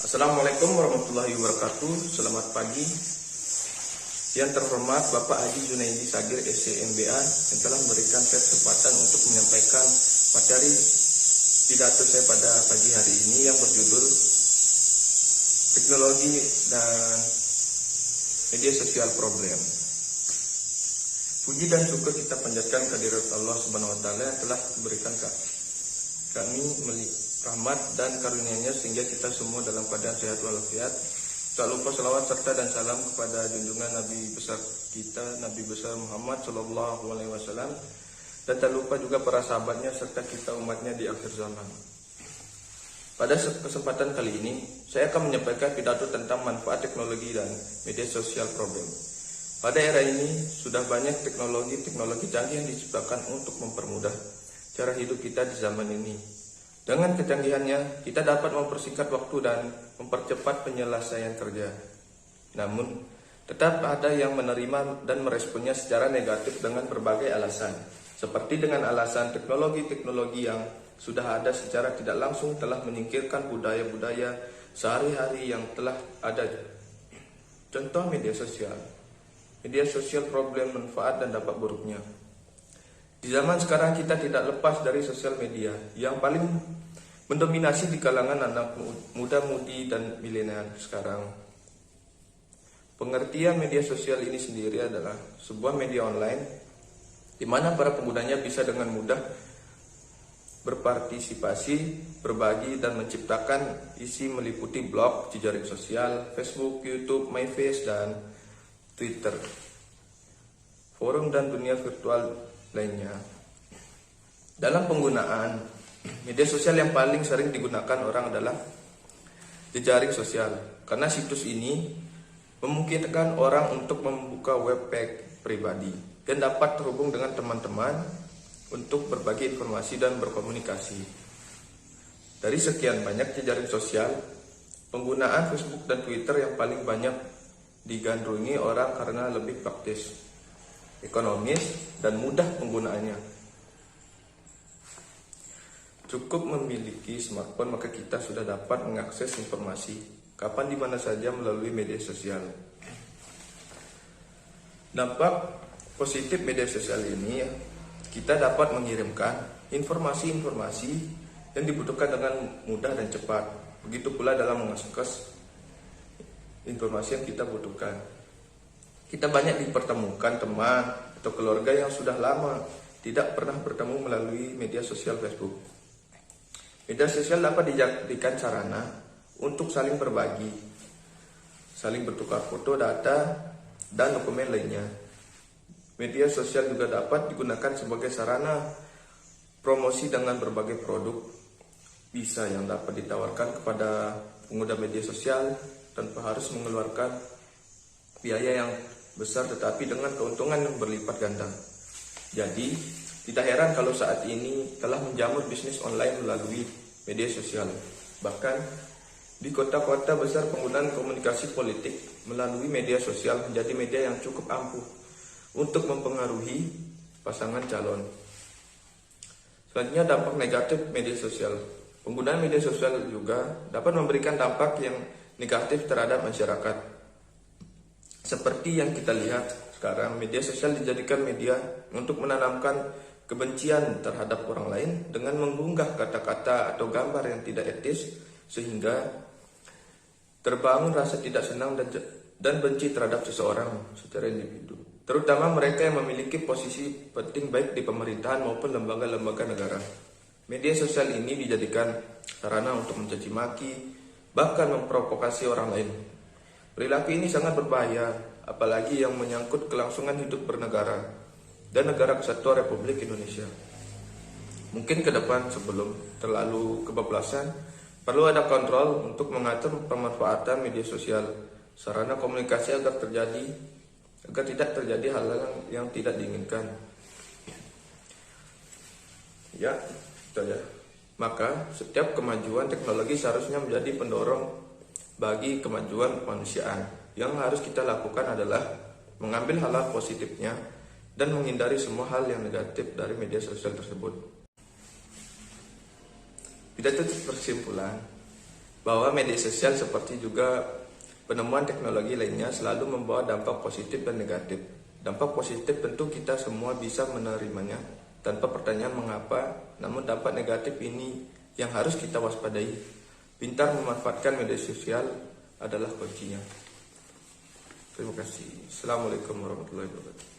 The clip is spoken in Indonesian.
Assalamualaikum warahmatullahi wabarakatuh. Selamat pagi. Yang terhormat Bapak Haji Junaidi Sagir SCMBA yang telah memberikan saya kesempatan untuk menyampaikan materi pidato saya pada pagi hari ini yang berjudul Teknologi dan Media Sosial Problem. Puji dan syukur kita panjatkan kehadirat Allah Subhanahu wa taala yang telah memberikan kami rahmat dan karunia-Nya sehingga kita semua dalam keadaan sehat walafiat. Tak lupa salawat serta dan salam kepada junjungan Nabi besar kita, Nabi besar Muhammad Sallallahu Alaihi Wasallam, dan tak lupa juga para sahabatnya serta kita umatnya di akhir zaman. Pada kesempatan kali ini, saya akan menyampaikan pidato tentang manfaat teknologi dan media sosial problem. Pada era ini, sudah banyak teknologi canggih yang diciptakan untuk mempermudah cara hidup kita di zaman ini. Dengan kecanggihannya, kita dapat mempersingkat waktu dan mempercepat penyelesaian kerja. Namun, tetap ada yang menerima dan meresponnya secara negatif dengan berbagai alasan. Seperti dengan alasan teknologi-teknologi yang sudah ada secara tidak langsung telah menyingkirkan budaya-budaya sehari-hari yang telah ada. Contoh media sosial. Media sosial problem, manfaat, dan dampak buruknya. Di zaman sekarang kita tidak lepas dari sosial media yang paling mendominasi di kalangan anak muda-mudi dan milenial sekarang. Pengertian media sosial ini sendiri adalah sebuah media online di mana para penggunanya bisa dengan mudah berpartisipasi, berbagi, dan menciptakan isi meliputi blog, jejaring sosial, Facebook, YouTube, MySpace, dan Twitter, forum, dan dunia virtual lainnya. Dalam penggunaan media sosial yang paling sering digunakan orang adalah jejaring sosial, karena situs ini memungkinkan orang untuk membuka web page pribadi dan dapat terhubung dengan teman-teman untuk berbagi informasi dan berkomunikasi. Dari sekian banyak jejaring sosial, penggunaan Facebook dan Twitter yang paling banyak digandrungi orang karena lebih praktis, ekonomis, dan mudah penggunaannya. Cukup memiliki smartphone maka kita sudah dapat mengakses informasi kapan di mana saja melalui media sosial. Dampak positif media sosial ini, kita dapat mengirimkan informasi-informasi yang dibutuhkan dengan mudah dan cepat. Begitu pula dalam mengakses informasi yang kita butuhkan. Kita banyak dipertemukan teman atau keluarga yang sudah lama tidak pernah bertemu melalui media sosial Facebook. Media sosial dapat dijadikan sarana untuk saling berbagi, saling bertukar foto, data, dan dokumen lainnya. Media sosial juga dapat digunakan sebagai sarana promosi dengan berbagai produk bisa yang dapat ditawarkan kepada pengguna media sosial tanpa harus mengeluarkan biaya yang besar tetapi dengan keuntungan yang berlipat ganda. Jadi, tidak heran kalau saat ini telah menjamur bisnis online melalui media sosial. Bahkan, di kota-kota besar penggunaan komunikasi politik melalui media sosial menjadi media yang cukup ampuh untuk mempengaruhi pasangan calon. Selanjutnya, dampak negatif media sosial. Penggunaan media sosial juga dapat memberikan dampak yang negatif terhadap masyarakat. Seperti yang kita lihat sekarang, media sosial dijadikan media untuk menanamkan kebencian terhadap orang lain dengan mengunggah kata-kata atau gambar yang tidak etis sehingga terbangun rasa tidak senang dan benci terhadap seseorang secara individu, terutama mereka yang memiliki posisi penting baik di pemerintahan maupun lembaga-lembaga negara. Media sosial ini dijadikan sarana untuk mencaci maki, bahkan memprovokasi orang lain. Perilaku ini sangat berbahaya, apalagi yang menyangkut kelangsungan hidup bernegara dan negara kesatuan Republik Indonesia. Mungkin ke depan sebelum terlalu kebablasan, perlu ada kontrol untuk mengatur pemanfaatan media sosial, sarana komunikasi agar tidak terjadi hal-hal yang tidak diinginkan. Ya, itu aja. Maka setiap kemajuan teknologi seharusnya menjadi pendorong bagi kemajuan kemanusiaan. Yang harus kita lakukan adalah mengambil hal-hal positifnya dan menghindari semua hal yang negatif dari media sosial tersebut. Pidato berkesimpulan, bahwa media sosial seperti juga penemuan teknologi lainnya selalu membawa dampak positif dan negatif. Dampak positif tentu kita semua bisa menerimanya tanpa pertanyaan mengapa, namun dampak negatif ini yang harus kita waspadai. Pintar memanfaatkan media sosial adalah kuncinya. Terima kasih. Assalamualaikum warahmatullahi wabarakatuh.